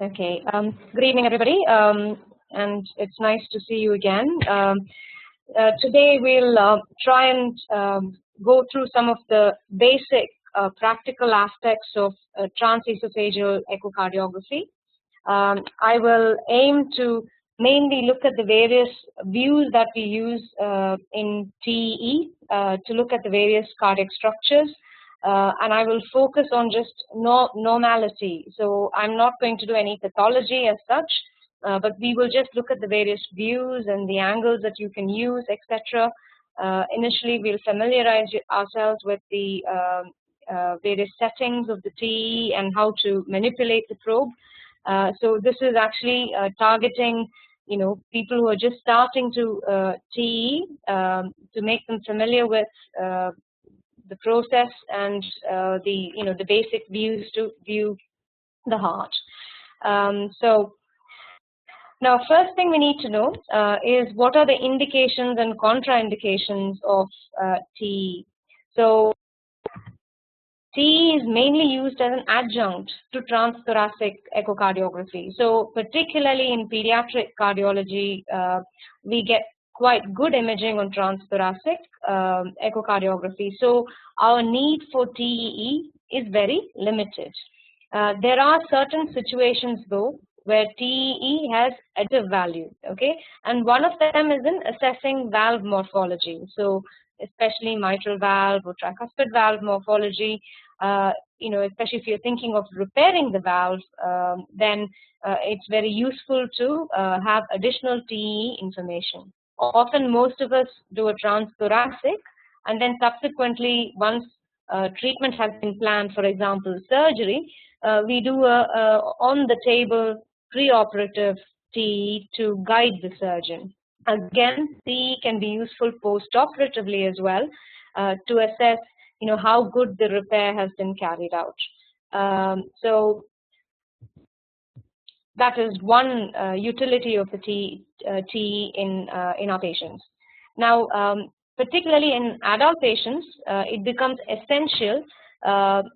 Okay. Good evening, everybody, and it's nice to see you again. Today we'll try and go through some of the basic practical aspects of transesophageal echocardiography. I will aim to mainly look at the various views that we use in TEE to look at the various cardiac structures. And I will focus on just normality. So I'm not going to do any pathology as such, but we will just look at the various views and the angles that you can use, etc. Initially, we'll familiarize ourselves with the various settings of the TE and how to manipulate the probe. So this is actually targeting, people who are just starting to TE to make them familiar with the process and the basic views to view the heart. So now, first thing we need to know is what are the indications and contraindications of TE. So TE is mainly used as an adjunct to transthoracic echocardiography. So particularly in pediatric cardiology, we get quite good imaging on transthoracic echocardiography. So our need for TEE is very limited. There are certain situations though where TEE has additive value, okay? And one of them is in assessing valve morphology. So especially mitral valve or tricuspid valve morphology, especially if you're thinking of repairing the valve, then it's very useful to have additional TEE information. Often most of us do a transthoracic, and then subsequently once treatment has been planned, for example surgery, we do a on-the-table preoperative TE to guide the surgeon. Again, TE can be useful post-operatively as well to assess how good the repair has been carried out. So that is one utility of the TE in our patients. Now, particularly in adult patients, it becomes essential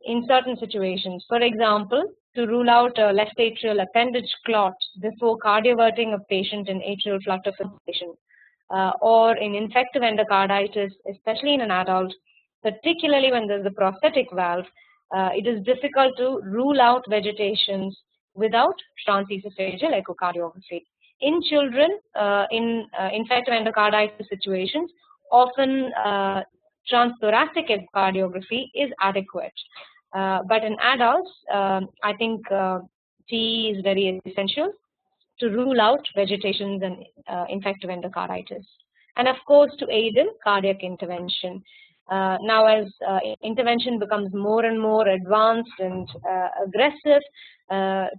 in certain situations. For example, to rule out a left atrial appendage clot before cardioverting a patient in atrial flutter fibrillation, or in infective endocarditis, especially in an adult, particularly when there's a prosthetic valve, it is difficult to rule out vegetations without transesophageal echocardiography. In children, in infective endocarditis situations, often transthoracic echocardiography is adequate. But in adults, I think TE is very essential to rule out vegetations and infective endocarditis. And of course, to aid in cardiac intervention. Now, as intervention becomes more and more advanced and aggressive,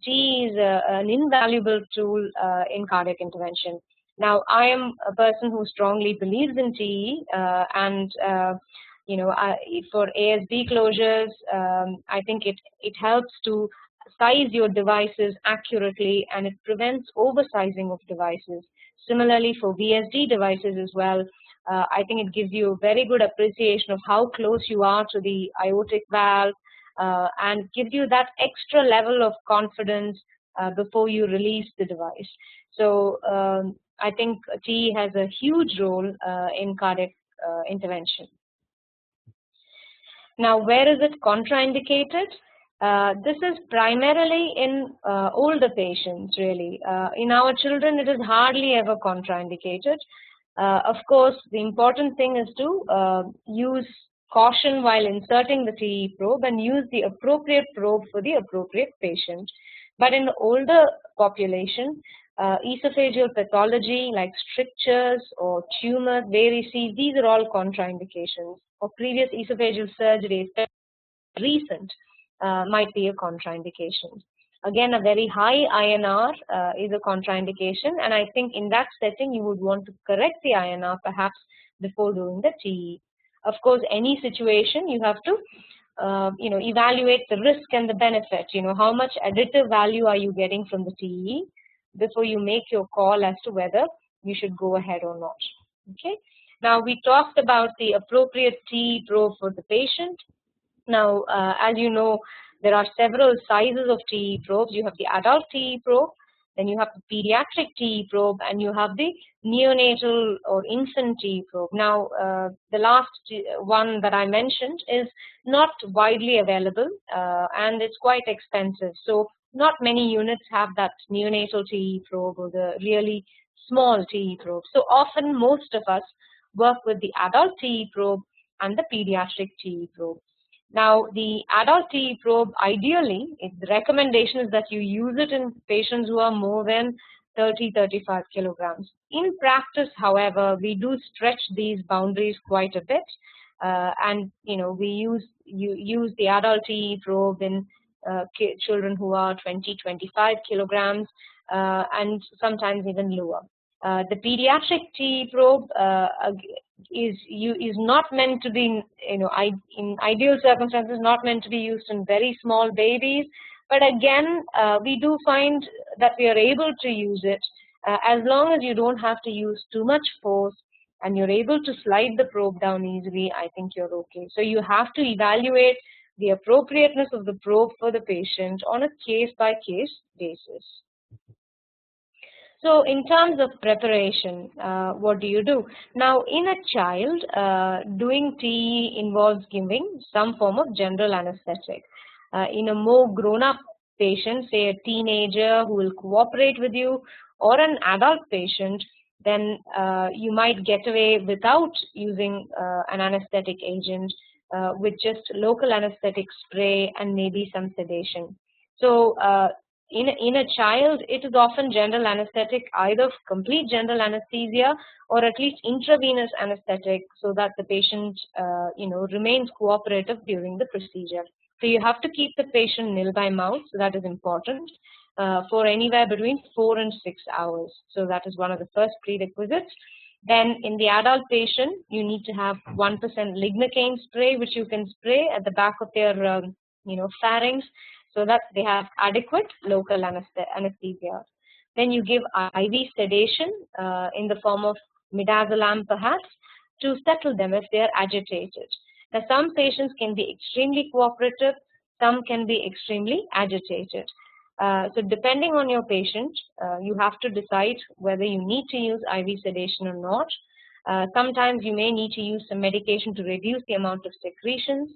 TE is an invaluable tool in cardiac intervention. Now, I am a person who strongly believes in TE, and for ASB closures, I think it helps to size your devices accurately, and it prevents oversizing of devices. Similarly, for VSD devices as well, I think it gives you a very good appreciation of how close you are to the aortic valve, and gives you that extra level of confidence before you release the device. So I think TE has a huge role in cardiac intervention. Now, where is it contraindicated? This is primarily in older patients, really. In our children, it is hardly ever contraindicated. Of course, the important thing is to use caution while inserting the TE probe and use the appropriate probe for the appropriate patient. But in the older population, esophageal pathology like strictures or tumors, varices, these are all contraindications. Or previous esophageal surgery, recent, might be a contraindication. Again, a very high INR is a contraindication, and I think in that setting you would want to correct the INR perhaps before doing the TE. Of course, any situation you have to evaluate the risk and the benefit. How much additive value are you getting from the TE before you make your call as to whether you should go ahead or not. Okay. Now, we talked about the appropriate TE probe for the patient. Now, as you know, there are several sizes of TE probes. You have the adult TE probe, then you have the pediatric TE probe, and you have the neonatal or infant TE probe. Now, the last one that I mentioned is not widely available and it's quite expensive. So not many units have that neonatal TE probe or the really small TE probe. So often most of us work with the adult TE probe and the pediatric TE probe. Now, the adult TE probe, ideally, the recommendation is that you use it in patients who are more than 30-35 kilograms. In practice, however, we do stretch these boundaries quite a bit, and we use the adult TE probe in children who are 20-25 kilograms, and sometimes even lower. The pediatric TE probe is not meant to be, in ideal circumstances, not meant to be used in very small babies. But again, we do find that we are able to use it as long as you don't have to use too much force and you're able to slide the probe down easily. I think you're okay. So you have to evaluate the appropriateness of the probe for the patient on a case-by-case basis. So in terms of preparation, what do you do? Now, in a child, doing TE involves giving some form of general anesthetic. In a more grown-up patient, say a teenager who will cooperate with you, or an adult patient, then you might get away without using an anesthetic agent with just local anesthetic spray and maybe some sedation. So in a child, it is often general anesthetic, either complete general anesthesia or at least intravenous anesthetic, so that the patient remains cooperative during the procedure. So you have to keep the patient nil by mouth, so that is important, for anywhere between 4 and 6 hours. So that is one of the first prerequisites. Then in the adult patient, you need to have 1% lignocaine spray, which you can spray at the back of their pharynx, so that they have adequate local anesthesia. Then you give IV sedation in the form of midazolam perhaps, to settle them if they are agitated. Now, some patients can be extremely cooperative, some can be extremely agitated. So depending on your patient, you have to decide whether you need to use IV sedation or not. Sometimes you may need to use some medication to reduce the amount of secretions.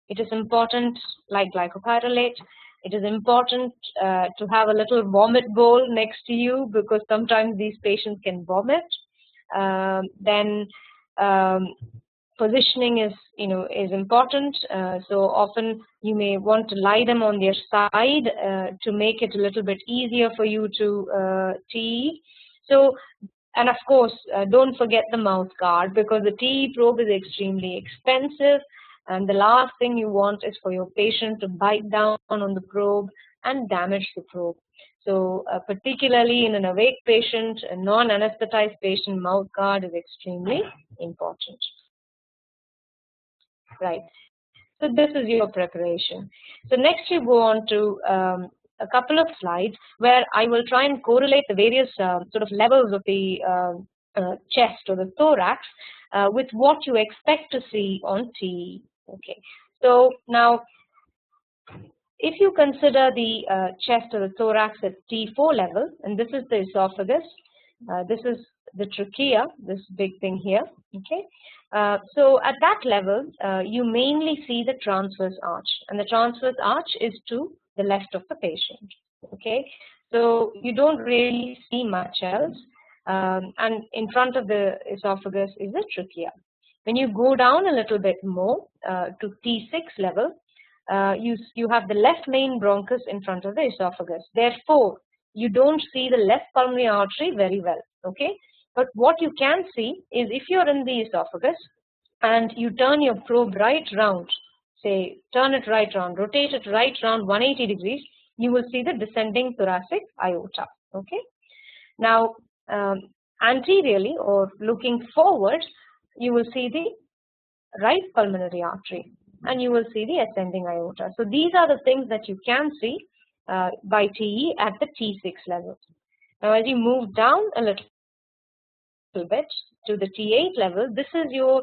It is important, like glycopyrrolate, it is important to have a little vomit bowl next to you, because sometimes these patients can vomit. Then positioning is important. So often you may want to lie them on their side to make it a little bit easier for you to TE. So, and of course, don't forget the mouth guard, because the TE probe is extremely expensive, and the last thing you want is for your patient to bite down on the probe and damage the probe. So particularly in an awake patient, a non-anesthetized patient, mouth guard is extremely important. Right. So this is your preparation. So next you go on to a couple of slides where I will try and correlate the various sort of levels of the chest or the thorax with what you expect to see on TE. Okay. So now, if you consider the chest or the thorax at T4 level, and this is the esophagus, this is the trachea, this big thing here. Okay. So at that level, you mainly see the transverse arch, and the transverse arch is to the left of the patient. Okay, so you don't really see much else, and in front of the esophagus is the trachea. When you go down a little bit more to T6 level, you have the left main bronchus in front of the esophagus. Therefore, you don't see the left pulmonary artery very well. Okay. But what you can see is, if you're in the esophagus and you turn your probe right round, say turn it right round, rotate it right round 180 degrees, you will see the descending thoracic aorta. Okay. Now, anteriorly or looking forward, you will see the right pulmonary artery and you will see the ascending aorta. So these are the things that you can see by TE at the T6 level. Now, as you move down a little bit to the T8 level, this is your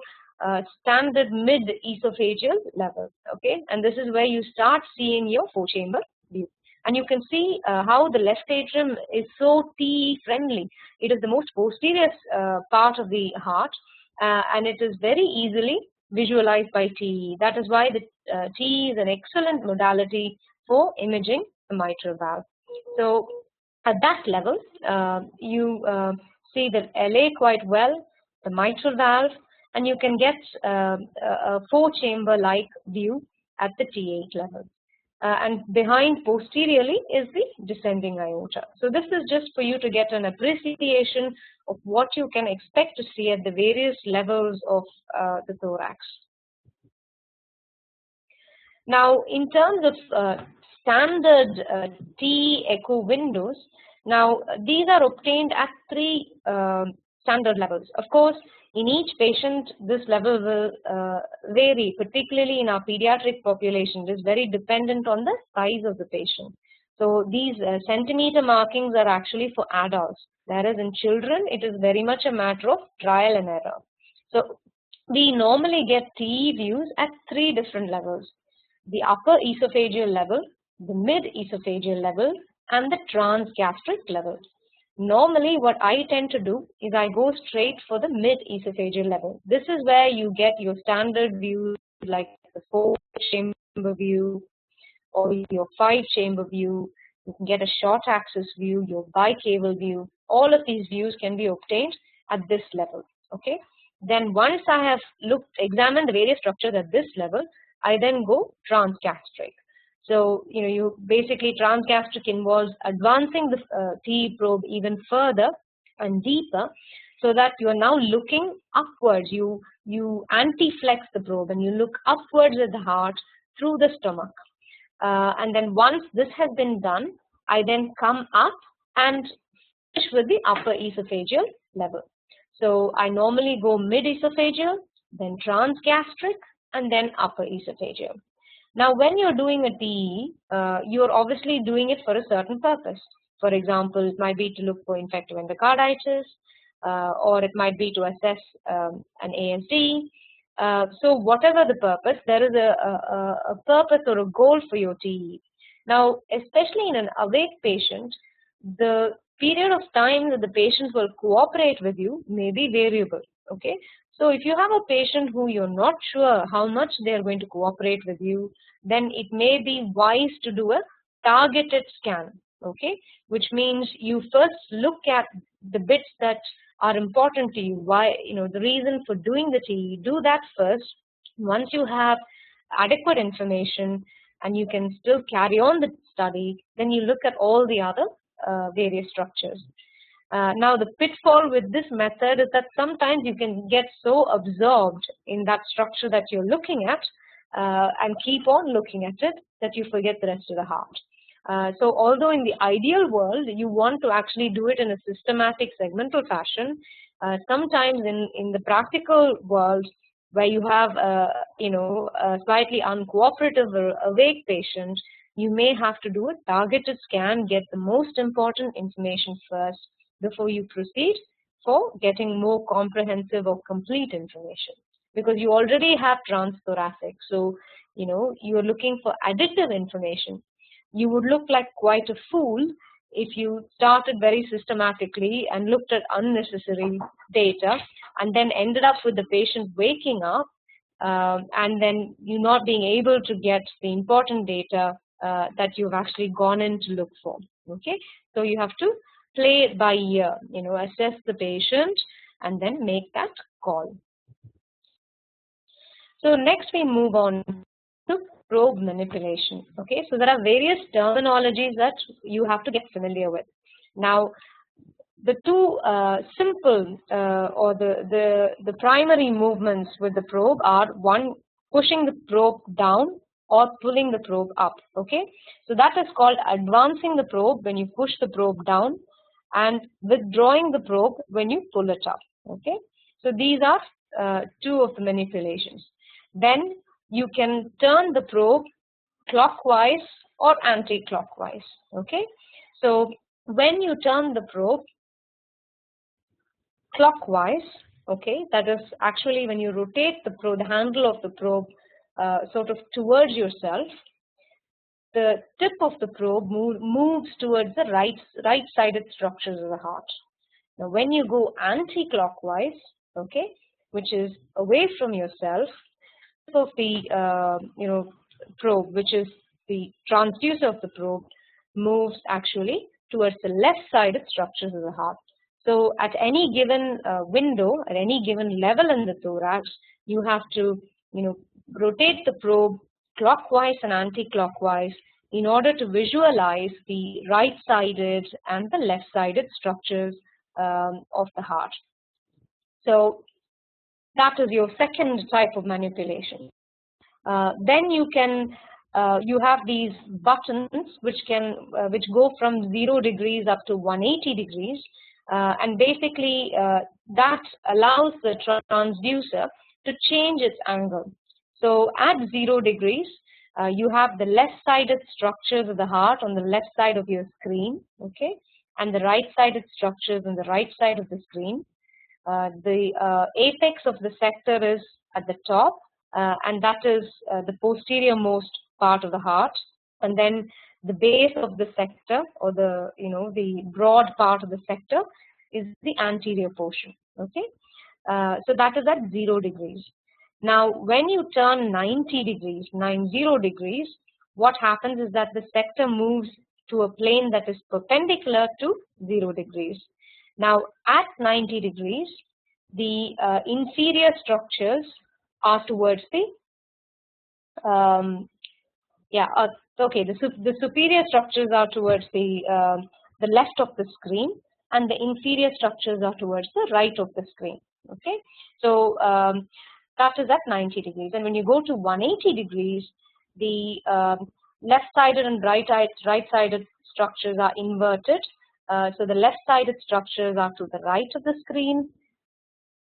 standard mid-esophageal level, okay, and this is where you start seeing your 4-chamber view. And you can see how the left atrium is so TE friendly. It is the most posterior part of the heart, and it is very easily visualized by TE. That is why the TE is an excellent modality for imaging the mitral valve. So at that level, you see the LA quite well, the mitral valve, and you can get a 4-chamber like view at the T8 level. And behind posteriorly is the descending aorta. So this is just for you to get an appreciation of what you can expect to see at the various levels of the thorax. Now, in terms of standard T echo windows, now these are obtained at 3 standard levels. Of course, in each patient, this level will vary, particularly in our pediatric population. It is very dependent on the size of the patient. So these centimeter markings are actually for adults, whereas in children, it is very much a matter of trial and error. So we normally get TE views at 3 different levels: the upper esophageal level, the mid-esophageal level, and the transgastric level. Normally, what I tend to do is I go straight for the mid-esophageal level. This is where you get your standard views like the 4-chamber view or your 5-chamber view. You can get a short axis view, your bicaval view. All of these views can be obtained at this level. Okay. Then once I have examined the various structures at this level, I then go transgastric. So, you basically transgastric involves advancing the TE probe even further and deeper, so that you are now looking upwards. You anti-flex the probe and you look upwards at the heart through the stomach. And then once this has been done, I then come up and finish with the upper esophageal level. So I normally go mid-esophageal, then transgastric, and then upper esophageal. Now, when you're doing a TE, you're obviously doing it for a certain purpose. For example, it might be to look for infective endocarditis, or it might be to assess an ASD. So whatever the purpose, there is a purpose or a goal for your TE. Now, especially in an awake patient, the period of time that the patient will cooperate with you may be variable. Okay, so if you have a patient who you're not sure how much they're going to cooperate with you, then it may be wise to do a targeted scan. Okay, which means you first look at the bits that are important to you. Why, the reason for doing the TE, do that first. Once you have adequate information and you can still carry on the study, then you look at all the other various structures. Now, the pitfall with this method is that sometimes you can get so absorbed in that structure that you're looking at and keep on looking at it that you forget the rest of the heart. So although in the ideal world, you want to actually do it in a systematic segmental fashion, sometimes in the practical world where you have a slightly uncooperative or awake patient, you may have to do a targeted scan, get the most important information first before you proceed for getting more comprehensive or complete information, because you already have transthoracic. So, you're looking for additive information. You would look like quite a fool if you started very systematically and looked at unnecessary data and then ended up with the patient waking up and then you not being able to get the important data that you've actually gone in to look for. Okay, so you have to play it by ear, assess the patient and then make that call. So next we move on to probe manipulation. Okay, so there are various terminologies that you have to get familiar with. Now, the two simple or the primary movements with the probe are, one, pushing the probe down or pulling the probe up. Okay, so that is called advancing the probe when you push the probe down, and withdrawing the probe when you pull it up. Okay, so these are two of the manipulations. Then you can turn the probe clockwise or anti-clockwise. Okay, so when you turn the probe clockwise, Okay, that is actually when you rotate the probe, the handle of the probe sort of towards yourself, the tip of the probe moves towards the right-sided structures of the heart. Now, when you go anti-clockwise, okay, which is away from yourself, tip of the probe, which is the transducer of the probe, moves actually towards the left-sided structures of the heart. So, at any given window, at any given level in the thorax, you have to, rotate the probe clockwise and anti-clockwise in order to visualize the right-sided and the left-sided structures of the heart. So that is your second type of manipulation. Then you can you have these buttons which go from 0 degrees up to 180 degrees, and basically that allows the transducer to change its angle. So at 0 degrees, you have the left-sided structures of the heart on the left side of your screen, okay, and the right-sided structures on the right side of the screen. The apex of the sector is at the top, and that is the posterior most part of the heart, and then the base of the sector, or the broad part of the sector, is the anterior portion. Okay, so that is at 0 degrees. Now, when you turn 90 degrees, what happens is that the sector moves to a plane that is perpendicular to 0 degrees. Now, at 90 degrees, the inferior structures are towards the the superior structures are towards the left of the screen, and the inferior structures are towards the right of the screen. Okay, so that is at 90 degrees, and when you go to 180 degrees, the left-sided and right-sided structures are inverted. So the left-sided structures are to the right of the screen,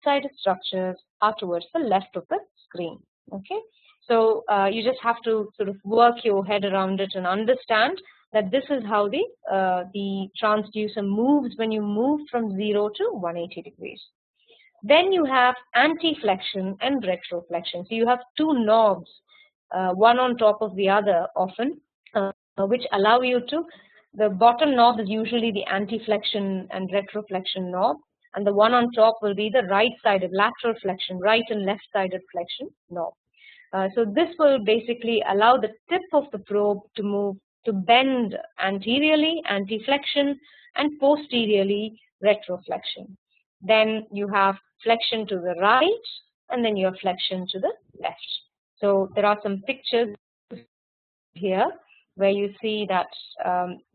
sided structures are towards the left of the screen. Okay, so you just have to sort of work your head around it and understand that this is how the transducer moves when you move from 0 to 180 degrees. Then you have anti-flexion and retroflexion. So you have two knobs, one on top of the other often, which allow you to, the bottom knob is usually the anti-flexion and retroflexion knob, and the one on top will be the right-sided lateral flexion, right and left-sided flexion knob. So this will basically allow the tip of the probe to bend anteriorly, anti-flexion, and posteriorly, retroflexion. Then you have flexion to the right, and then you have flexion to the left. So there are some pictures here where you see that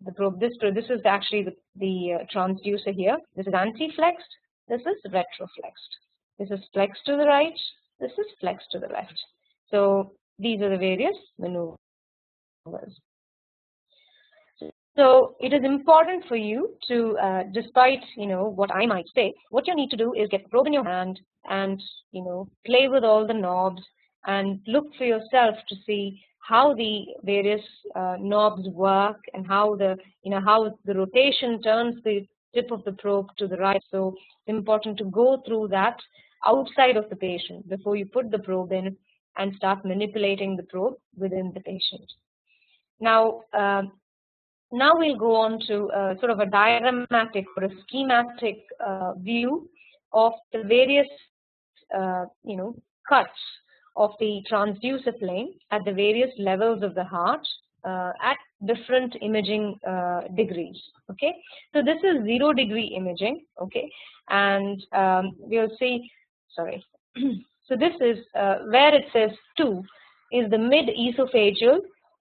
the probe. This is actually the transducer here. This is anti-flexed. This is retroflexed. This is flexed to the right. This is flexed to the left. So these are the various maneuvers. So it is important for you to, despite what I might say, what you need to do is get the probe in your hand and play with all the knobs and look for yourself to see how the various knobs work and how the rotation turns the tip of the probe to the right. So it's important to go through that outside of the patient before you put the probe in and start manipulating the probe within the patient. Now we'll go on to sort of a diagrammatic or a schematic view of the various cuts of the transducer plane at the various levels of the heart at different imaging degrees. Okay, so this is 0 degree imaging. Okay, and we'll see. Sorry. So this is where it says 2 is the mid-esophageal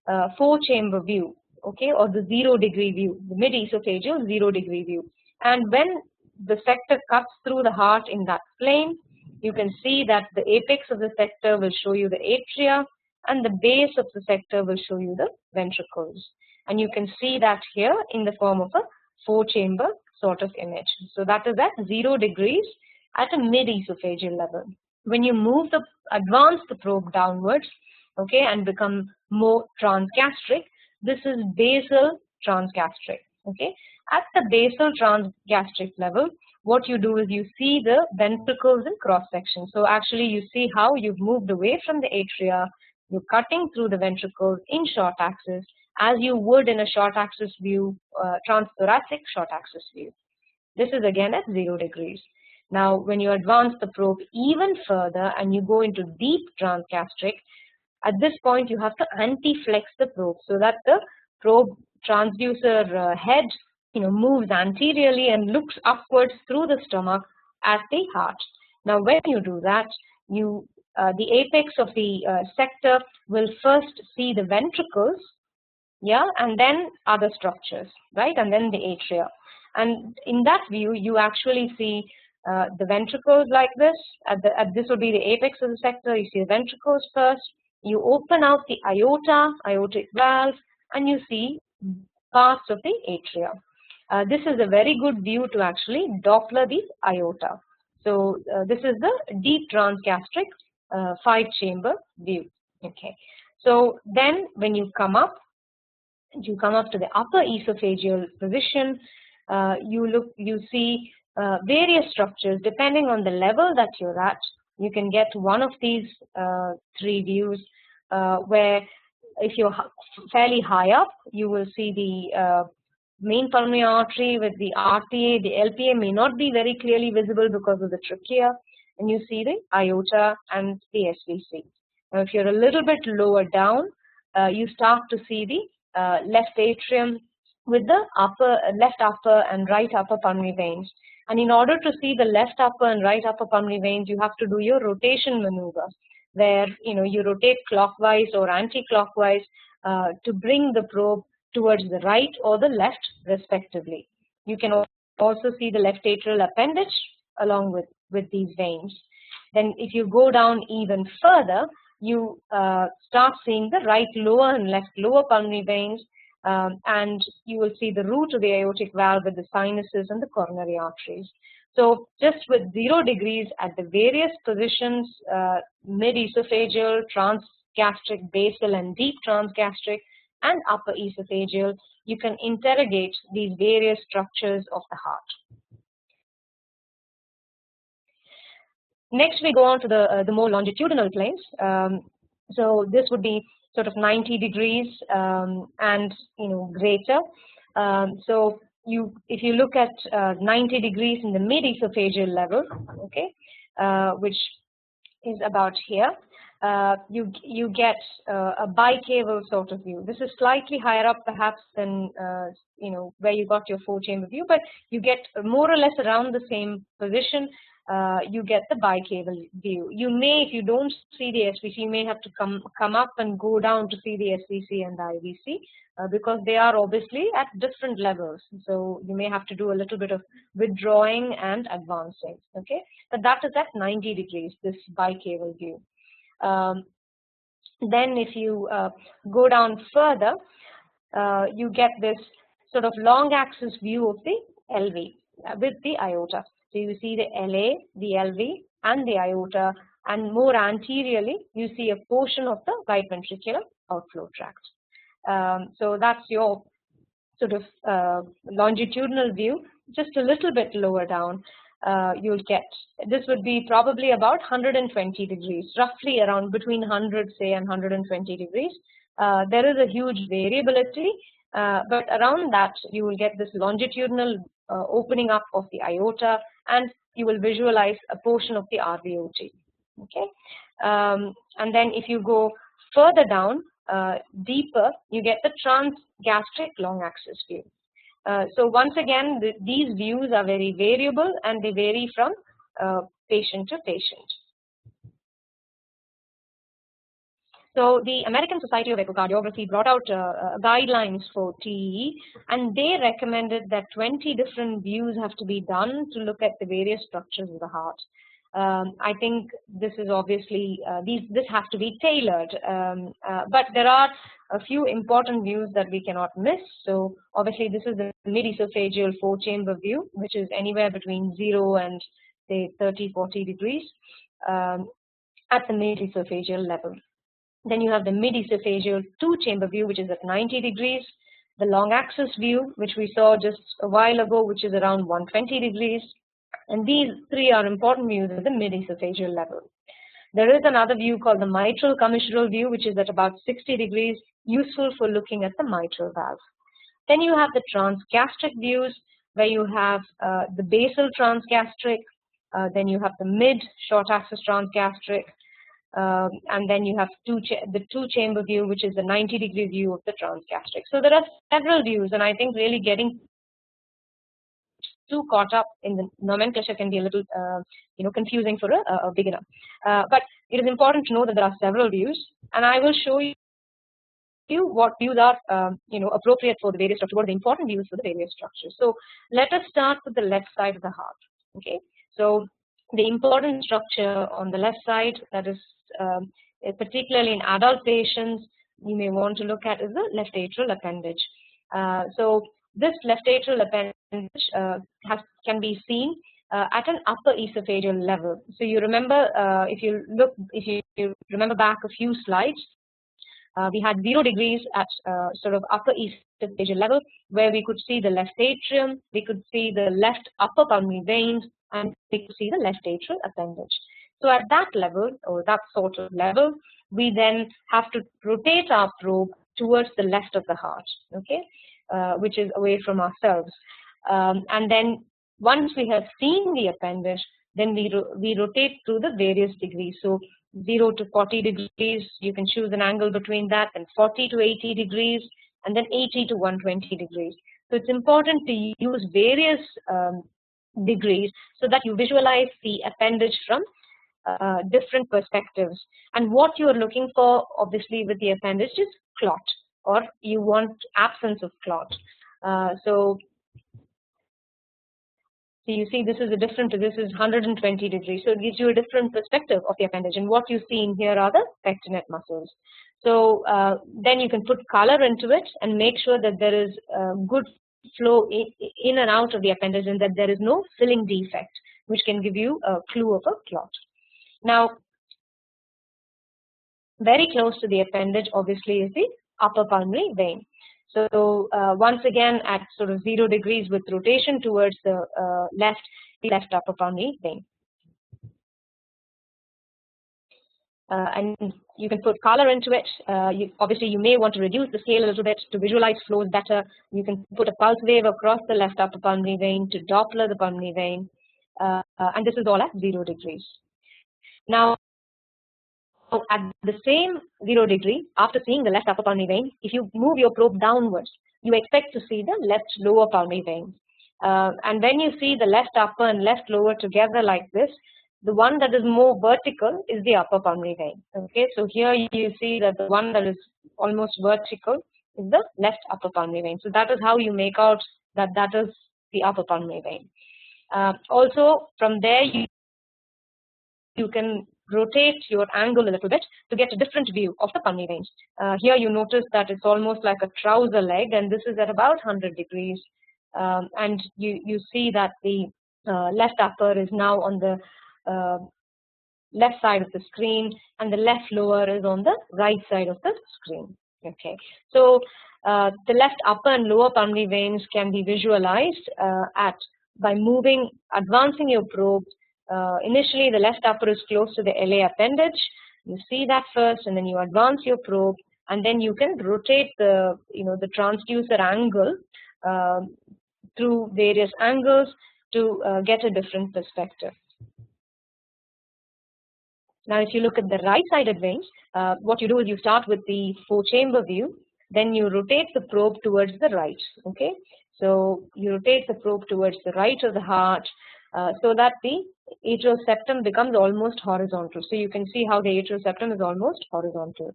4-chamber view. Okay, or the 0 degree view, the mid-esophageal 0 degree view. And when the sector cuts through the heart in that plane, you can see that the apex of the sector will show you the atria, and the base of the sector will show you the ventricles. And you can see that here in the form of a 4-chamber sort of image. So that is at 0 degrees at a mid-esophageal level. When you advance the probe downwards, okay, and become more transgastric, this is basal transgastric. Okay, At the basal transgastric level, what you do is you see the ventricles in cross section. So actually you see how you've moved away from the atria, you're cutting through the ventricles in short axis as you would in a short axis view, transthoracic short axis view. This is again at 0 degrees. Now when you advance the probe even further and you go into deep transgastric, at this point you have to anti-flex the probe so that the probe transducer head moves anteriorly and looks upwards through the stomach at the heart. Now when you do that, the apex of the sector will first see the ventricles, yeah, and then other structures, right, and then the atria. And in that view, you actually see the ventricles like this. This would be the apex of the sector. You see the ventricles first. You open out the aorta, aortic valve, and you see parts of the atria. This is a very good view to actually Doppler the aorta. So this is the deep transgastric 5-chamber view. Okay. So then when you come up to the upper esophageal position. You see various structures depending on the level that you're at. You can get one of these 3 views where if you're fairly high up, you will see the main pulmonary artery with the RTA. The LPA may not be very clearly visible because of the trachea, and you see the aorta and the SVC. Now if you're a little bit lower down, you start to see the left atrium with the left upper and right upper pulmonary veins. And in order to see the left upper and right upper pulmonary veins, you have to do your rotation maneuver, where you rotate clockwise or anti-clockwise to bring the probe towards the right or the left respectively. You can also see the left atrial appendage along with these veins. Then if you go down even further, you start seeing the right lower and left lower pulmonary veins, and you will see the root of the aortic valve with the sinuses and the coronary arteries. So just with 0 degrees at the various positions, mid-esophageal, transgastric, basal and deep transgastric, and upper esophageal, you can interrogate these various structures of the heart. Next, we go on to the more longitudinal planes. So this would be sort of 90 degrees and greater. So if you look at 90 degrees in the mid-esophageal level, okay, which is about here, you get a bicaval sort of view. This is slightly higher up perhaps than where you got your 4-chamber view, but you get more or less around the same position. You get the bicaval view. You may, if you don't see the SVC, you may have to come up and go down to see the SVC and the IVC because they are obviously at different levels. So you may have to do a little bit of withdrawing and advancing. Okay, but that is at 90 degrees, this bicaval view. Then if you go down further, you get this sort of long axis view of the LV with the aorta. So you see the LA, the LV and the aorta, and more anteriorly you see a portion of the right ventricular outflow tract. So that's your sort of longitudinal view. Just a little bit lower down, you'll get, this would be probably about 120 degrees, roughly around between 100 say and 120 degrees. There is a huge variability, but around that you will get this longitudinal opening up of the aorta, and you will visualize a portion of the RVOT. Okay, and then if you go further down, deeper, you get the transgastric long axis view. So once again, these views are very variable and they vary from patient to patient. So the American Society of Echocardiography brought out guidelines for TEE, and they recommended that 20 different views have to be done to look at the various structures of the heart. I think this is obviously, this has to be tailored, but there are a few important views that we cannot miss. So obviously this is the mid-esophageal 4-chamber view, which is anywhere between 0 and say 30-40 degrees at the mid-esophageal level. Then you have the mid-esophageal 2-chamber view, which is at 90 degrees. the long axis view, which we saw just a while ago, which is around 120 degrees. And these three are important views at the mid-esophageal level. There is another view called the mitral commissural view, which is at about 60 degrees, useful for looking at the mitral valve. Then you have the transgastric views, where you have the basal transgastric, then you have the mid short axis transgastric, and then you have the two-chamber view, which is the 90-degree view of the transgastric. So there are several views, and I think really getting too caught up in the nomenclature can be a little confusing for a beginner. But it is important to know that there are several views, and I will show you what views are appropriate for the various structures, what are the important views for the various structures. So let us start with the left side of the heart. Okay, so the important structure on the left side, that is particularly in adult patients, you may want to look at is the left atrial appendage. So this left atrial appendage can be seen at an upper esophageal level. So you remember, if you remember back a few slides, we had 0 degrees at sort of upper esophageal level, where we could see the left atrium, we could see the left upper pulmonary veins, and we could see the left atrial appendage. So at that level, or that sort of level, we then have to rotate our probe towards the left of the heart, okay, which is away from ourselves. And then once we have seen the appendage, then we rotate through the various degrees. So 0 to 40 degrees, you can choose an angle between that, and 40 to 80 degrees, and then 80 to 120 degrees. So it's important to use various degrees so that you visualize the appendage from different perspectives. And what you are looking for, obviously, with the appendage is clot, or you want absence of clot. So you see, this is a different, this is 120 degrees. So it gives you a different perspective of the appendage. And what you see in here are the pectinet muscles. So then you can put color into it and make sure that there is good flow in and out of the appendage, and that there is no filling defect, which can give you a clue of a clot. Now, very close to the appendage, obviously, is the upper pulmonary vein. So once again, at sort of 0 degrees with rotation towards the left upper pulmonary vein. And you can put color into it. Obviously, you may want to reduce the scale a little bit to visualize flows better. You can put a pulse wave across the left upper pulmonary vein to Doppler the pulmonary vein, and this is all at 0 degrees. Now, at the same 0 degree, after seeing the left upper pulmonary vein, if you move your probe downwards, you expect to see the left lower pulmonary vein. And when you see the left upper and left lower together like this, the one that is more vertical is the upper pulmonary vein. Okay, so here you see that the one that is almost vertical is the left upper pulmonary vein. So that is how you make out that that is the upper pulmonary vein. Also, from there you can rotate your angle a little bit to get a different view of the pulmonary veins. Here you notice that it's almost like a trouser leg, and this is at about 100 degrees. And you see that the left upper is now on the left side of the screen, and the left lower is on the right side of the screen. Okay, so the left upper and lower pulmonary veins can be visualized by advancing your probe. Initially, the left upper is close to the LA appendage. You see that first, and then you advance your probe, and then you can rotate the transducer angle through various angles to get a different perspective. Now, if you look at the right-sided veins, what you do is you start with the 4-chamber view, then you rotate the probe towards the right. Okay, so you rotate the probe towards the right of the heart, so that the atrial septum becomes almost horizontal. So you can see how the atrial septum is almost horizontal,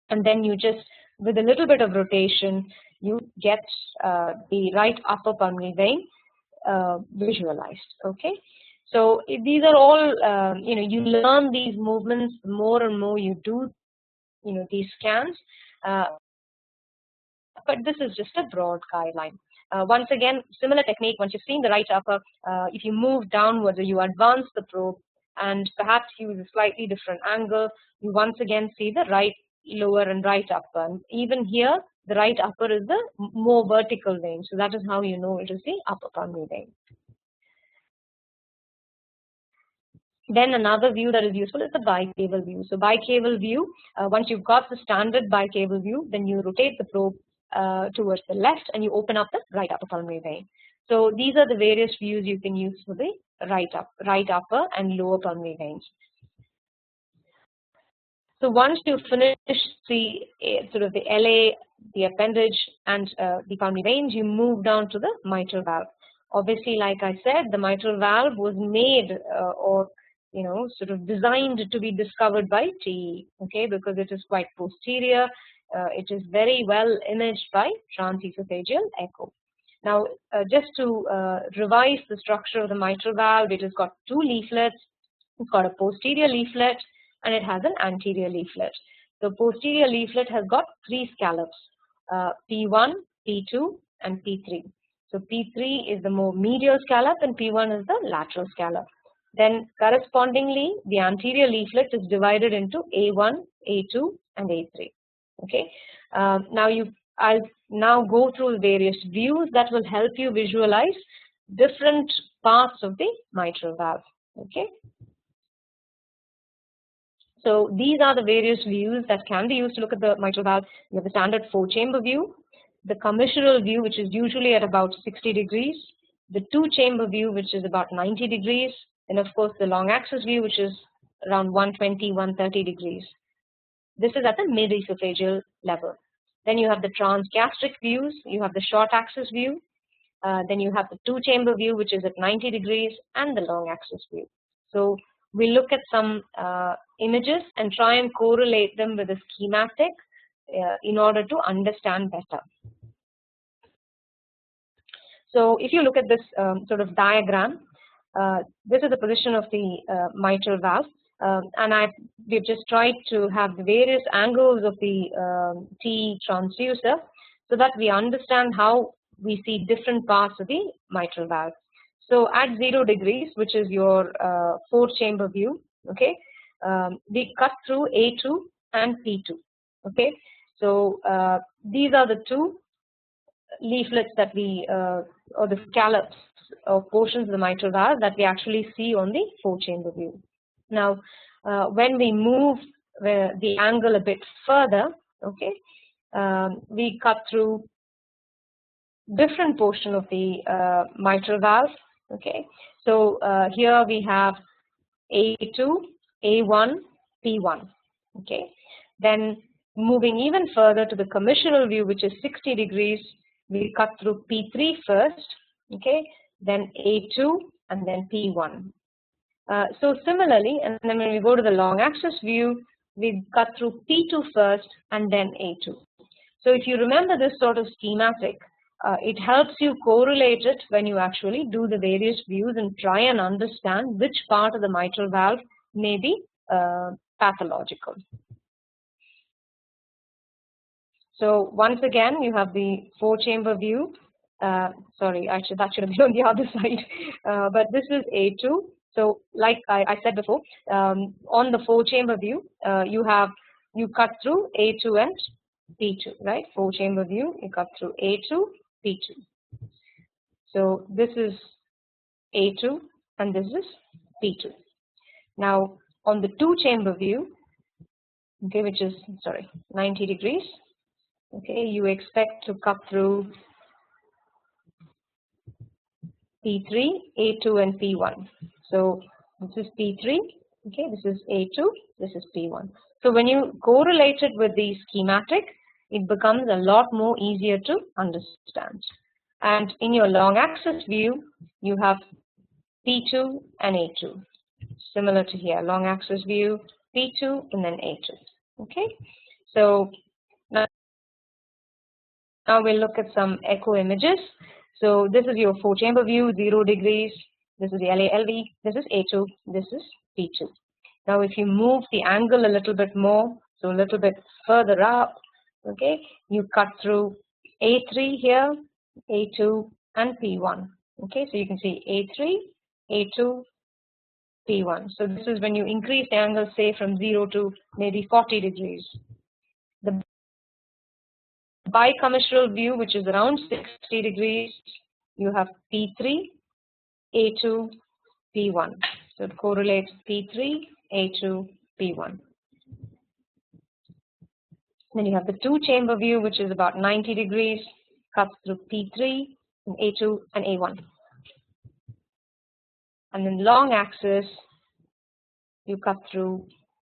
and then you just, with a little bit of rotation, you get the right upper pulmonary vein visualized. Okay, so these are all you learn these movements more and more you do these scans, but this is just a broad guideline. Once again, similar technique. Once you've seen the right upper, if you move downwards or you advance the probe and perhaps use a slightly different angle, you once again see the right lower and right upper. And even here, the right upper is the more vertical vein. So that is how you know it is the upper pulmonary vein. Then another view that is useful is the bicaval view. So bicaval view, once you've got the standard bicaval view, then you rotate the probe towards the left and you open up the right upper pulmonary vein. So these are the various views you can use for the right upper and lower pulmonary veins. So once you finish the sort of the LA, the appendage, and the pulmonary veins, you move down to the mitral valve. Obviously, like I said, the mitral valve was made or sort of designed to be discovered by TE, okay, because it is quite posterior. It is very well imaged by transesophageal echo. Now, just to revise the structure of the mitral valve, it has got two leaflets. It's got a posterior leaflet and it has an anterior leaflet. The posterior leaflet has got three scallops, P1, P2, and P3. So P3 is the more medial scallop and P1 is the lateral scallop. Then correspondingly, the anterior leaflet is divided into A1, A2, and A3. Okay. I'll now go through various views that will help you visualize different parts of the mitral valve. Okay. So these are the various views that can be used to look at the mitral valve. You have the standard 4-chamber view, the commissural view, which is usually at about 60 degrees, the 2-chamber view, which is about 90 degrees, and of course the long axis view, which is around 120, 130 degrees. This is at the mid-esophageal level. Then you have the transgastric views, you have the short axis view, then you have the 2-chamber view, which is at 90 degrees, and the long axis view. So we look at some images and try and correlate them with a schematic in order to understand better. So if you look at this sort of diagram, this is the position of the mitral valve, and we've just tried to have the various angles of the T transducer so that we understand how we see different parts of the mitral valve. So at 0 degrees, which is your 4-chamber view, okay, we cut through A2 and P2, okay. So these are the two leaflets that we, or the scallops or portions of the mitral valve that we actually see on the 4-chamber view. Now, when we move the angle a bit further, okay, we cut through different portion of the mitral valve. Okay, so here we have A2, A1, P1. Okay, then moving even further to the commissural view, which is 60 degrees, we cut through P3 first. Okay, then A2, and then P1. So similarly, and then when we go to the long axis view, we cut through P2 first and then A2. So if you remember this sort of schematic, it helps you correlate it when you actually do the various views and try and understand which part of the mitral valve may be pathological. So once again, you have the 4-chamber view. Sorry, actually that should have been on the other side, but this is A2. So like I said before, on the 4-chamber view, you cut through A2 and P2, right? 4-chamber view, you cut through A2, P2. So this is A2 and this is P2. Now on the 2-chamber view, okay, which is 90 degrees, okay, you expect to cut through P3, A2, and P1. So this is P3, okay, this is A2, this is P1. So when you correlate it with the schematic, it becomes a lot more easier to understand. And in your long axis view, you have P2 and A2. Similar to here, long axis view, P2 and then A2. Okay, so now we'll look at some echo images. So this is your 4-chamber view, 0 degrees. This is the LALV. This is A2. This is P2. Now, if you move the angle a little bit more, so a little bit further up, okay, you cut through A3 here, A2, and P1. Okay, so you can see A3, A2, P1. So this is when you increase the angle, say from 0 to maybe 40 degrees. The bicommissural view, which is around 60 degrees. You have P3, A2, P1. So it correlates P3, A2, P1. Then you have the two-chamber view, which is about 90 degrees, cuts through P3, and A2, and A1. And then long axis, you cut through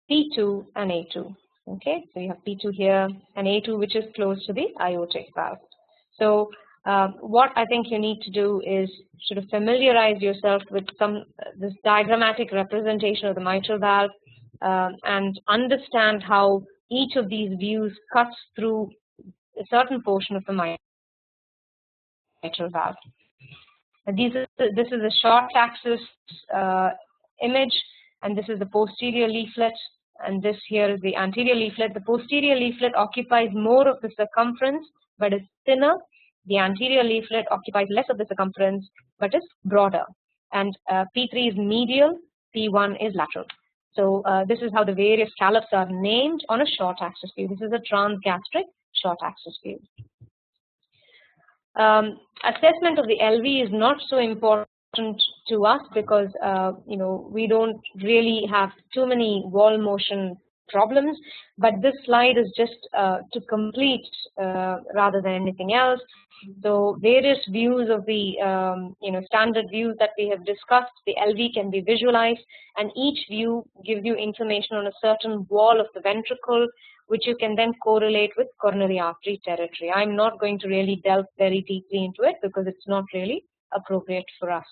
P2 and A2. Okay, so you have P2 here and A2, which is close to the aortic valve. So what I think you need to do is sort of familiarize yourself with this diagrammatic representation of the mitral valve and understand how each of these views cuts through a certain portion of the mitral valve. This is a short axis image, and this is the posterior leaflet, and this here is the anterior leaflet. The posterior leaflet occupies more of the circumference but is thinner. The anterior leaflet occupies less of the circumference but is broader. And P3 is medial, P1 is lateral. So this is how the various scallops are named on a short axis view. This is a transgastric short axis view. Assessment of the LV is not so important to us because we don't really have too many wall motion problems, but this slide is just to complete rather than anything else. So various views of the standard views that we have discussed, the LV can be visualized, and each view gives you information on a certain wall of the ventricle, which you can then correlate with coronary artery territory. I'm not going to really delve very deeply into it because it's not really appropriate for us.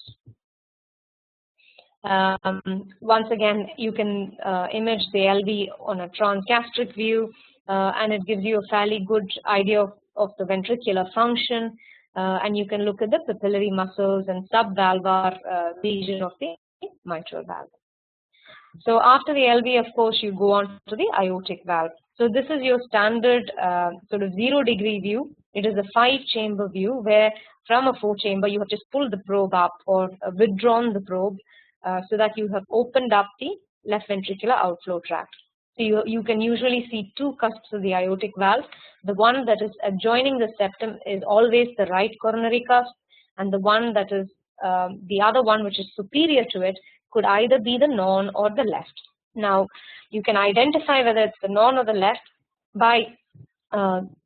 Once again, you can image the LV on a transgastric view, and it gives you a fairly good idea of the ventricular function, and you can look at the papillary muscles and subvalvar region of the mitral valve. So after the LV, of course, you go on to the aortic valve. So this is your standard sort of 0-degree view. It is a 5-chamber view where from a 4-chamber you have just pulled the probe up or withdrawn the probe so that you have opened up the left ventricular outflow tract. So you can usually see two cusps of the aortic valve. The one that is adjoining the septum is always the right coronary cusp, and the one that is the other one, which is superior to it, could either be the non or the left. Now, you can identify whether it's the non or the left by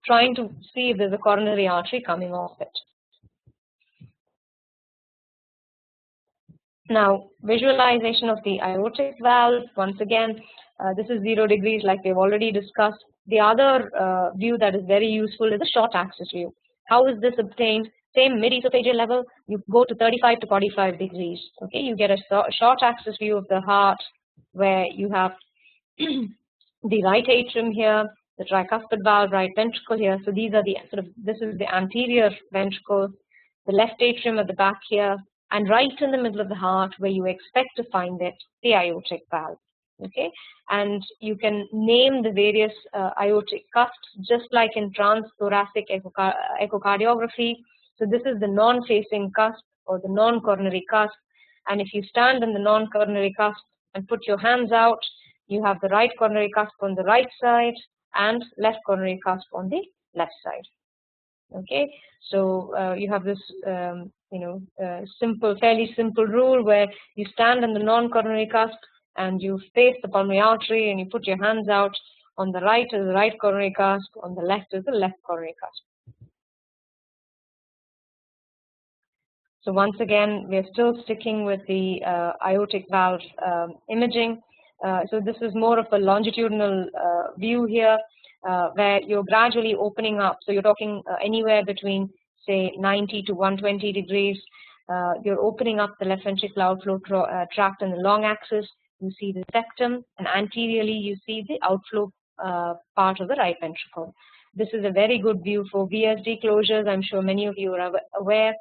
trying to see if there's a coronary artery coming off it. Now, visualization of the aortic valve, once again, this is 0 degrees like we've already discussed. The other view that is very useful is the short axis view. How is this obtained? Same mid-esophageal level, you go to 35 to 45 degrees. Okay, you get a short axis view of the heart where you have the right atrium here, the tricuspid valve, right ventricle here. So these are the this is the anterior ventricle, the left atrium at the back here, and right in the middle of the heart where you expect to find it, the aortic valve. Okay, and you can name the various aortic cusps just like in transthoracic echocardiography. So this is the non-facing cusp or the non-coronary cusp, and if you stand in the non-coronary cusp and put your hands out, you have the right coronary cusp on the right side and left coronary cusp on the left side. Okay, so you have this fairly simple rule where you stand in the non-coronary cusp and you face the pulmonary artery and you put your hands out. On the right is the right coronary cusp, on the left is the left coronary cusp. So once again, we're still sticking with the aortic valve imaging. So this is more of a longitudinal view here where you're gradually opening up. So you're talking anywhere between, say, 90 to 120 degrees. You're opening up the left ventricular outflow tract in the long axis. You see the septum, and anteriorly you see the outflow part of the right ventricle. This is a very good view for VSD closures. I'm sure many of you are aware.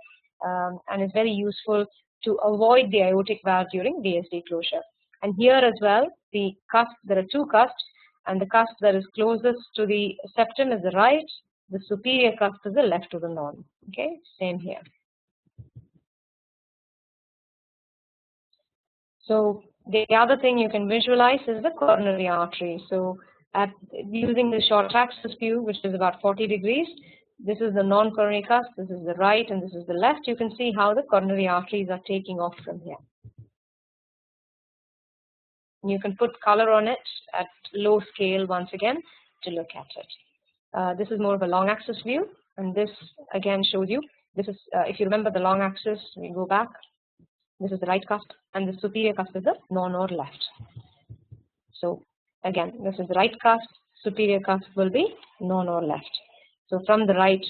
And it's very useful to avoid the aortic valve during VSD closure. And here as well, the cusp, there are two cusps, and the cusp that is closest to the septum is the right, the superior cusp is the left of the non. Okay, same here. So the other thing you can visualize is the coronary artery. So using the short axis view, which is about 40 degrees. This is the non-coronary cusp, this is the right, and this is the left. You can see how the coronary arteries are taking off from here. You can put color on it at low scale once again to look at it. This is more of a long axis view, and this again shows you. This is, if you remember the long axis, we go back. This is the right cusp, and the superior cusp is the non or left. So again, this is the right cusp, superior cusp will be non or left. So from the right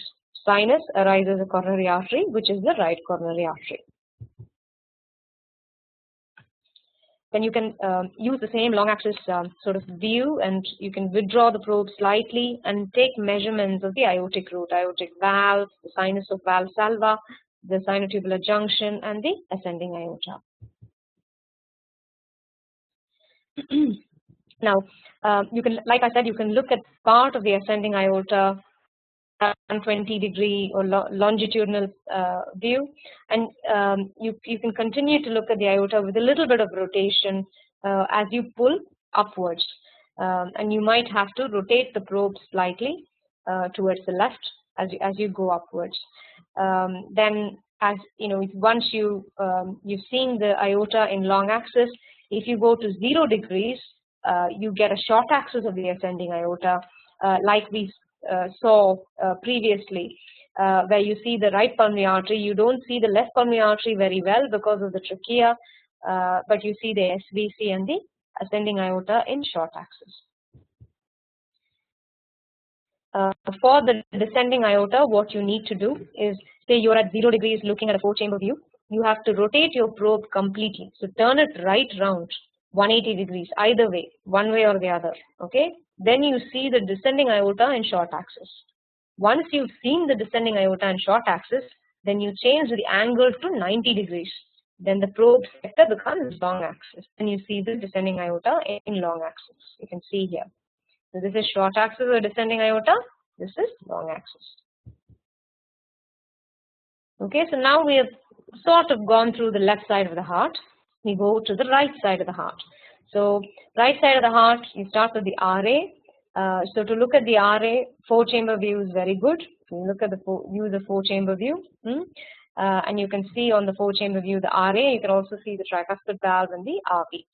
sinus arises a coronary artery, which is the right coronary artery. Then you can use the same long axis sort of view, and you can withdraw the probe slightly and take measurements of the aortic root, aortic valve, the sinus of valsalva, the sinotubular junction, and the ascending aorta. Now, you can, like I said, you can look at part of the ascending aorta, 120-degree or longitudinal view, and you can continue to look at the aorta with a little bit of rotation as you pull upwards, and you might have to rotate the probe slightly towards the left as you go upwards. Then, as you know, once you've seen the aorta in long axis, if you go to 0 degrees, you get a short axis of the ascending aorta, like we saw previously, where you see the right pulmonary artery. You don't see the left pulmonary artery very well because of the trachea, but you see the SVC and the ascending aorta in short axis. For the descending aorta, what you need to do is, say you're at 0 degrees looking at a 4-chamber view, you have to rotate your probe completely. So turn it right round 180 degrees, either way, one way or the other. Okay, then you see the descending aorta in short axis. Once you've seen the descending aorta in short axis, then you change the angle to 90 degrees. Then the probe sector becomes long axis, and you see the descending aorta in long axis. You can see here. So this is short axis of descending aorta. This is long axis. Okay, so now we have sort of gone through the left side of the heart. We go to the right side of the heart. So right side of the heart, you start with the RA. So to look at the RA, 4-chamber view is very good. You look at the use the 4-chamber view, and you can see on the 4-chamber view the RA. You can also see the tricuspid valve and the RV.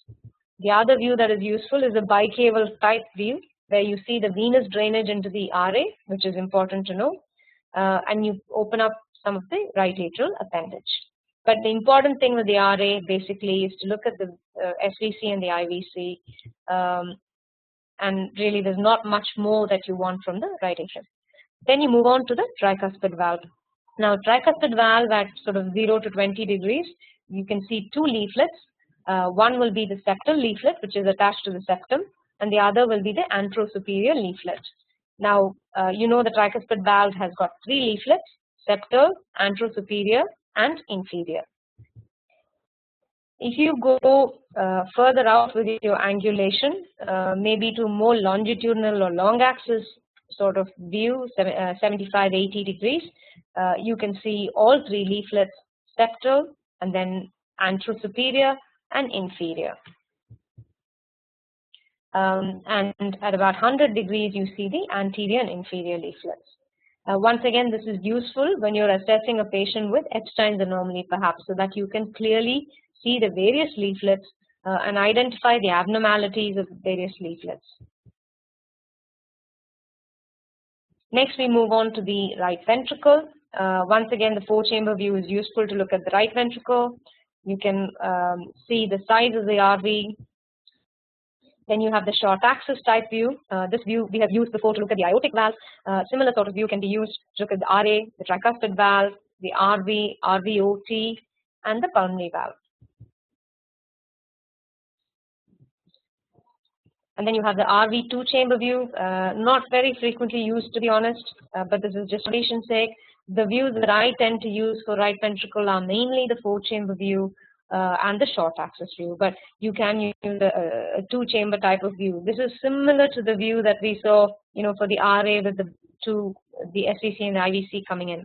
The other view that is useful is a bicaval type view, where you see the venous drainage into the RA, which is important to know, and you open up some of the right atrial appendage. But the important thing with the RA basically is to look at the SVC and the IVC, and really there's not much more that you want from the right atrium. Then you move on to the tricuspid valve. Now tricuspid valve at sort of 0 to 20 degrees, you can see 2 leaflets. One will be the septal leaflet, which is attached to the septum, and the other will be the anterosuperior leaflet. Now, you know the tricuspid valve has got 3 leaflets: septal, anterosuperior, and inferior. If you go further out with your angulation, maybe to more longitudinal or long axis sort of view, 75-80 degrees, you can see all 3 leaflets: septal, and then anterosuperior and inferior. And at about 100 degrees, you see the anterior and inferior leaflets. Once again, this is useful when you're assessing a patient with Epstein's anomaly, perhaps, so that you can clearly see the various leaflets and identify the abnormalities of various leaflets. Next, we move on to the right ventricle. Once again, the 4-chamber view is useful to look at the right ventricle. You can see the size of the RV. Then you have the short axis type view. This view we have used before to look at the aortic valve. Similar sort of view can be used to look at the RA, the tricuspid valve, the RV, RVOT, and the pulmonary valve. And then you have the RV 2-chamber view, not very frequently used, to be honest, but this is just for patient's sake. The views that I tend to use for right ventricle are mainly the 4-chamber view and the short axis view, but you can use a 2-chamber type of view. This is similar to the view that we saw, you know, for the RA with the SVC and the IVC coming in.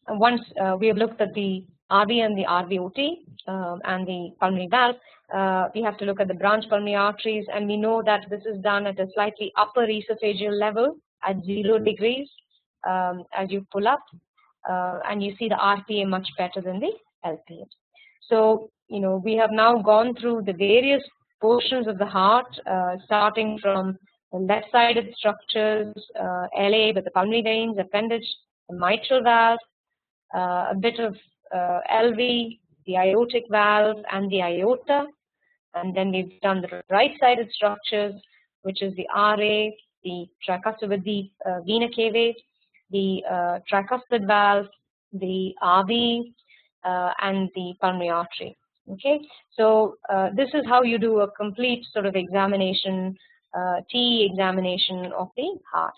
And once we have looked at the RV and the RVOT and the pulmonary valve. We have to look at the branch pulmonary arteries, and we know that this is done at a slightly upper esophageal level at 0 degrees as you pull up, and you see the RPA much better than the LPA. So, we have now gone through the various portions of the heart, starting from the left-sided structures, LA with the pulmonary veins, appendage, the mitral valve, a bit of LV, the aortic valve, and the aorta. And then we've done the right-sided structures, which is the RA, the tricuspid with the vena cava, the tricuspid valve, the RV, and the pulmonary artery. Okay, so this is how you do a complete sort of examination, TE examination of the heart.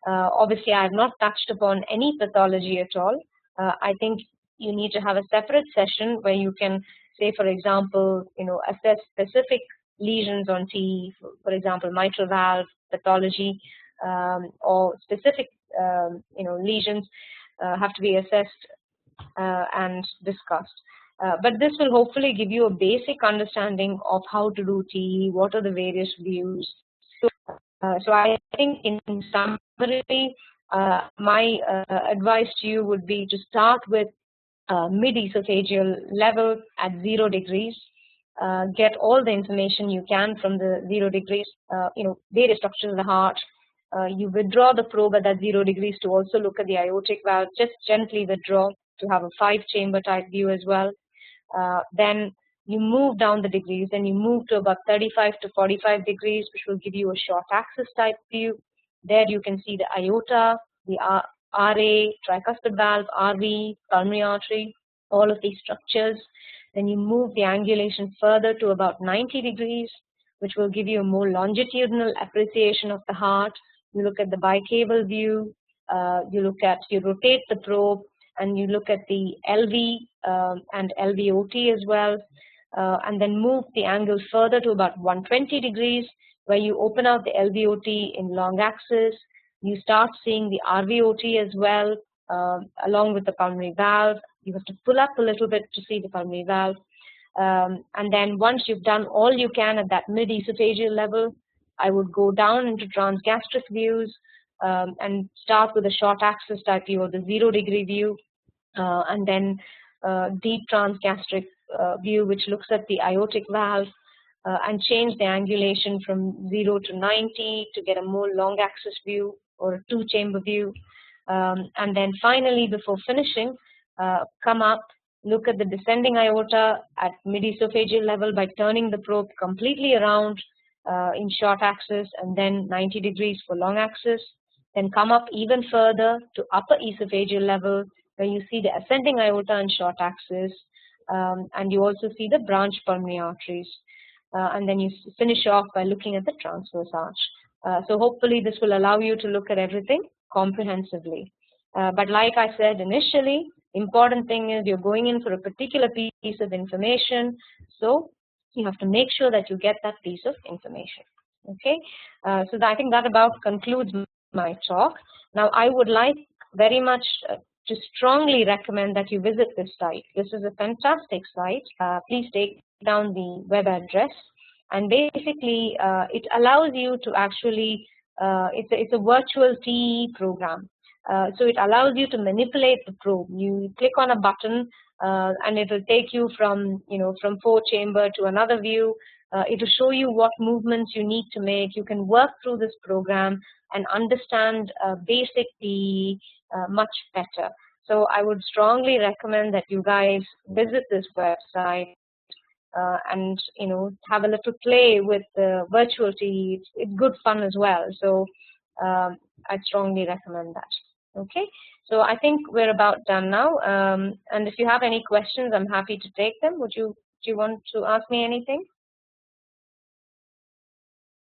Obviously, I have not touched upon any pathology at all. I think you need to have a separate session where you can say, for example, assess specific lesions on TE, for example, mitral valve pathology, or specific, lesions have to be assessed and discussed. But this will hopefully give you a basic understanding of how to do TE, what are the various views. So I think in summary, my advice to you would be to start with mid-esophageal level at 0 degrees. Get all the information you can from the 0 degrees, various structures of the heart. You withdraw the probe at that 0 degrees to also look at the aortic valve. Just gently withdraw to have a 5-chamber type view as well. Then you move down the degrees, and you move to about 35 to 45 degrees, which will give you a short axis type view. There you can see the aorta, the RA, tricuspid valve, RV, pulmonary artery, all of these structures. Then you move the angulation further to about 90 degrees, which will give you a more longitudinal appreciation of the heart. You look at the bicaval view, you rotate the probe, and you look at the LV and LVOT as well, and then move the angle further to about 120 degrees, where you open out the LVOT in long axis. You start seeing the RVOT as well, along with the pulmonary valve. You have to pull up a little bit to see the pulmonary valve. And then once you've done all you can at that mid-esophageal level, I would go down into transgastric views and start with a short axis type view or the 0 degree view, and then deep transgastric view, which looks at the aortic valve, and change the angulation from 0 to 90 to get a more long axis view or a 2-chamber view. And then finally, before finishing, come up, look at the descending aorta at mid-esophageal level by turning the probe completely around in short axis and then 90 degrees for long axis. Then come up even further to upper esophageal level, where you see the ascending aorta in short axis, and you also see the branch pulmonary arteries. And then you finish off by looking at the transverse arch. So hopefully this will allow you to look at everything comprehensively. But like I said initially, important thing is you're going in for a particular piece of information, so you have to make sure that you get that piece of information. Okay, so I think that about concludes my talk. Now I would like very much to strongly recommend that you visit this site. This is a fantastic site. Please take down the web address, and basically it allows you to actually, it's a virtual TE program. So it allows you to manipulate the probe. You click on a button and it will take you from 4-chamber to another view. It will show you what movements you need to make. You can work through this program and understand basic TE much better. So I would strongly recommend that you guys visit this website and have a little play with the virtual TE. It's good fun as well. So I strongly recommend that. Okay, so I think we're about done now. And if you have any questions, I'm happy to take them. Do you want to ask me anything?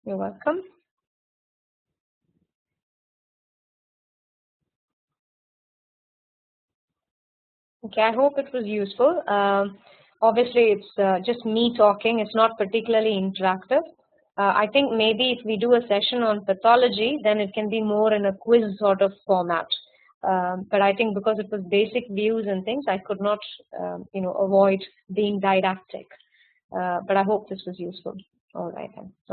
You're welcome. Okay, I hope it was useful. Obviously, it's just me talking. It's not particularly interactive. I think maybe if we do a session on pathology, then it can be more in a quiz sort of format. but I think because it was basic views and things, I could not avoid being didactic. But I hope this was useful. All right then. Okay.